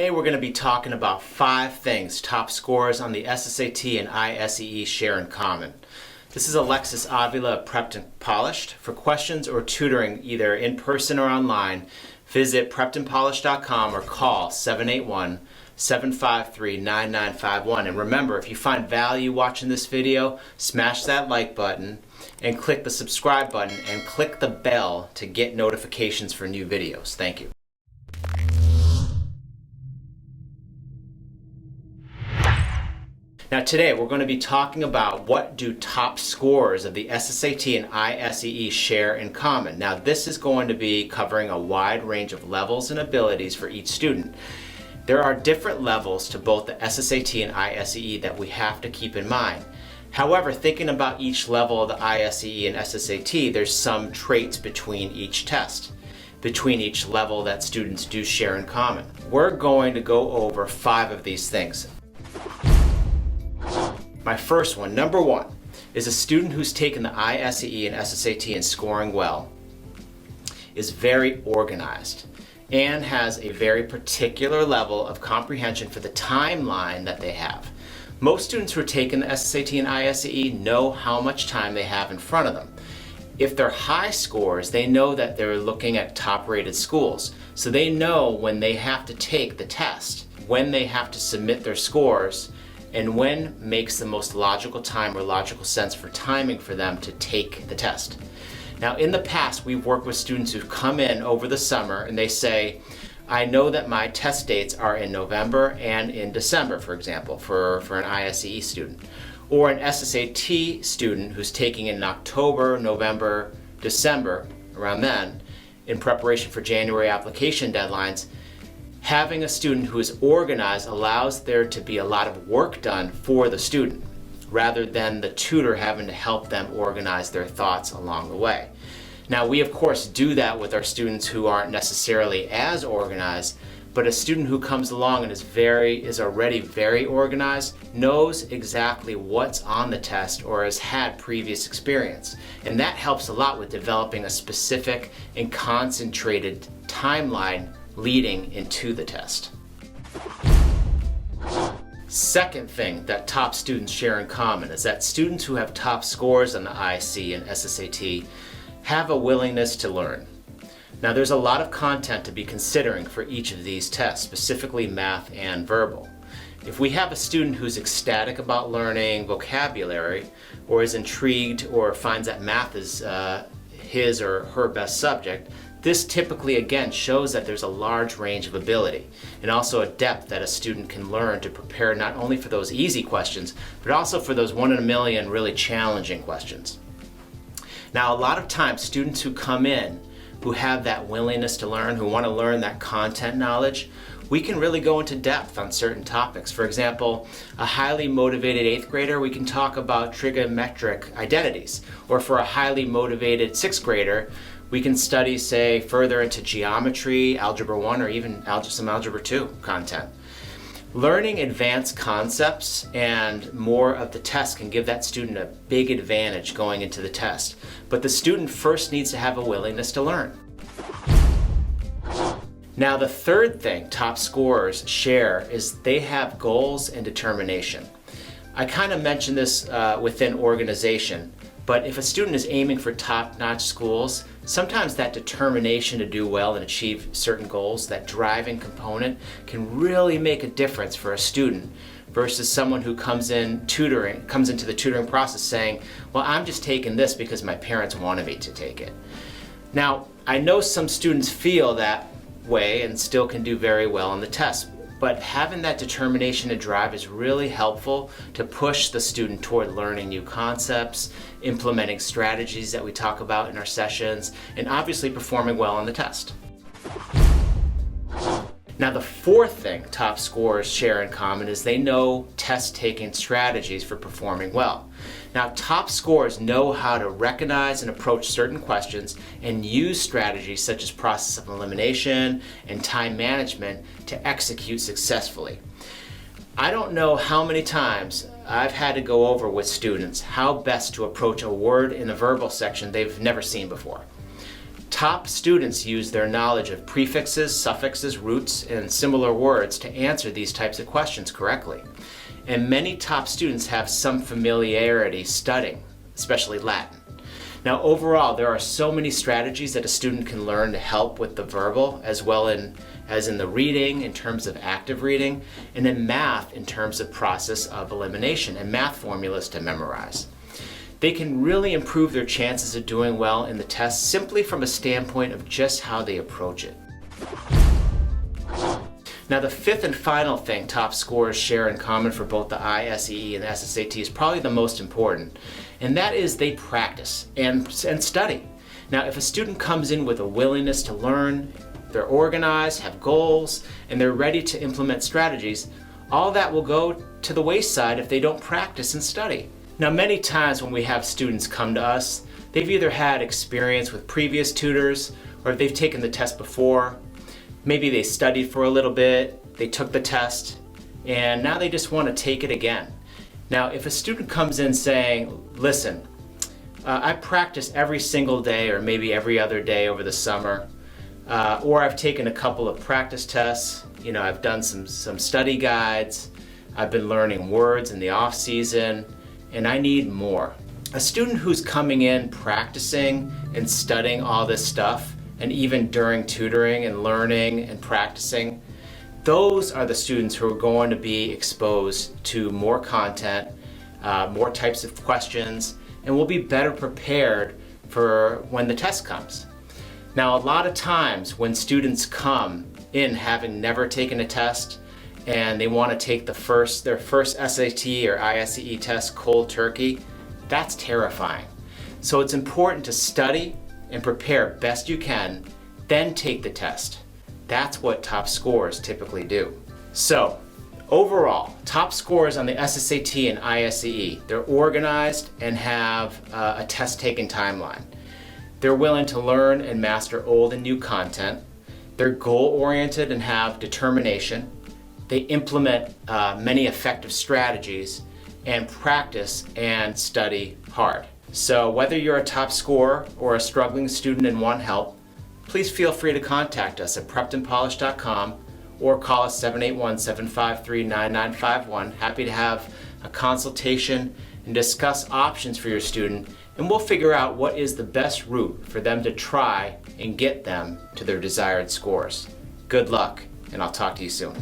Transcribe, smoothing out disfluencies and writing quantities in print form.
Today we're going to be talking about 5 things top scorers on the SSAT and ISEE share in common. This is Alexis, Avila of Prepped and Polished. For questions or tutoring either in person or online, visit preppedandpolished.com or call 781-753-9951. And remember, if you find value watching this video, smash that like button and click the subscribe button and click the bell to get notifications for new videos. Thank you. Now today we're going to be talking about what do top scorers of the SSAT and ISEE share in common. Now this is going to be covering a wide range of levels and abilities for each student. There are different levels to both the SSAT and ISEE that we have to keep in mind. However, thinking about each level of the ISEE and SSAT, there's some traits between each test, between each level that students do share in common. We're going to go over 5 of these things. My first one, number 1, is a student who's taken the ISEE and SSAT and scoring well, is very organized, and has a very particular level of comprehension for the timeline that they have. Most students who are taking the SSAT and ISEE know how much time they have in front of them. If they're high scores, they know that they're looking at top-rated schools, so they know when they have to take the test, when they have to submit their scores, and when makes the most logical time or logical sense for timing for them to take the test. Now in the past, we've worked with students who've come in over the summer and they say, I know that my test dates are in November and in December, for example, for an ISEE student. Or an SSAT student who's taking in October, November, December, around then, in preparation for January application deadlines. Having a student who is organized allows there to be a lot of work done for the student, rather than the tutor having to help them organize their thoughts along the way. Now we of course do that with our students who aren't necessarily as organized, but a student who comes along and is already very organized knows exactly what's on the test or has had previous experience. And that helps a lot with developing a specific and concentrated timeline leading into the test. Second thing that top students share in common is that students who have top scores on the ISEE and SSAT have a willingness to learn. Now there's a lot of content to be considering for each of these tests, specifically math and verbal. If we have a student who's ecstatic about learning vocabulary, or is intrigued or finds that math is his or her best subject, this typically again shows that there's a large range of ability and also a depth that a student can learn to prepare not only for those easy questions, but also for those 1 in a million really challenging questions. Now a lot of times students who come in who have that willingness to learn, who want to learn that content knowledge, we can really go into depth on certain topics. For example, a highly motivated 8th grader, we can talk about trigonometric identities. Or for a highly motivated 6th grader, we can study, say, further into geometry, algebra 1, or even some algebra 2 content. Learning advanced concepts and more of the test can give that student a big advantage going into the test. But the student first needs to have a willingness to learn. Now the third thing top scorers share is they have goals and determination. I kind of mentioned this within organization, but if a student is aiming for top-notch schools, sometimes that determination to do well and achieve certain goals, that driving component, can really make a difference for a student versus someone who comes into the tutoring process saying, well, I'm just taking this because my parents wanted me to take it. Now, I know some students feel that way and still can do very well on the test, but having that determination to drive is really helpful to push the student toward learning new concepts, implementing strategies that we talk about in our sessions, and obviously performing well on the test. Now the fourth thing top scorers share in common is they know test-taking strategies for performing well. Now top scorers know how to recognize and approach certain questions and use strategies such as process of elimination and time management to execute successfully. I don't know how many times I've had to go over with students how best to approach a word in the verbal section they've never seen before. Top students use their knowledge of prefixes, suffixes, roots, and similar words to answer these types of questions correctly. And many top students have some familiarity studying, especially Latin. Now overall, there are so many strategies that a student can learn to help with the verbal, as well as in the reading in terms of active reading, and in math in terms of process of elimination and math formulas to memorize. They can really improve their chances of doing well in the test simply from a standpoint of just how they approach it. Now the fifth and final thing top scorers share in common for both the ISEE and the SSAT is probably the most important, and that is they practice and study. Now if a student comes in with a willingness to learn, they're organized, have goals, and they're ready to implement strategies, all that will go to the wayside if they don't practice and study. Now many times when we have students come to us, they've either had experience with previous tutors or if they've taken the test before. Maybe they studied for a little bit, they took the test, and now they just want to take it again. Now if a student comes in saying, listen, I practice every single day or maybe every other day over the summer, or I've taken a couple of practice tests, I've done some study guides, I've been learning words in the off season, and I need more. A student who's coming in practicing and studying all this stuff, and even during tutoring and learning and practicing, those are the students who are going to be exposed to more content, more types of questions, and will be better prepared for when the test comes. Now, a lot of times when students come in having never taken a test and they want to take their first SAT or ISEE test cold turkey, that's terrifying. So it's important to study and prepare best you can, then take the test. That's what top scorers typically do. So overall, top scorers on the SSAT and ISEE, they're organized and have a test taking timeline. They're willing to learn and master old and new content. They're goal-oriented and have determination. They implement many effective strategies and practice and study hard. So whether you're a top scorer or a struggling student and want help, please feel free to contact us at preppedandpolished.com or call us 781-753-9951. Happy to have a consultation and discuss options for your student, and we'll figure out what is the best route for them to try and get them to their desired scores. Good luck, and I'll talk to you soon.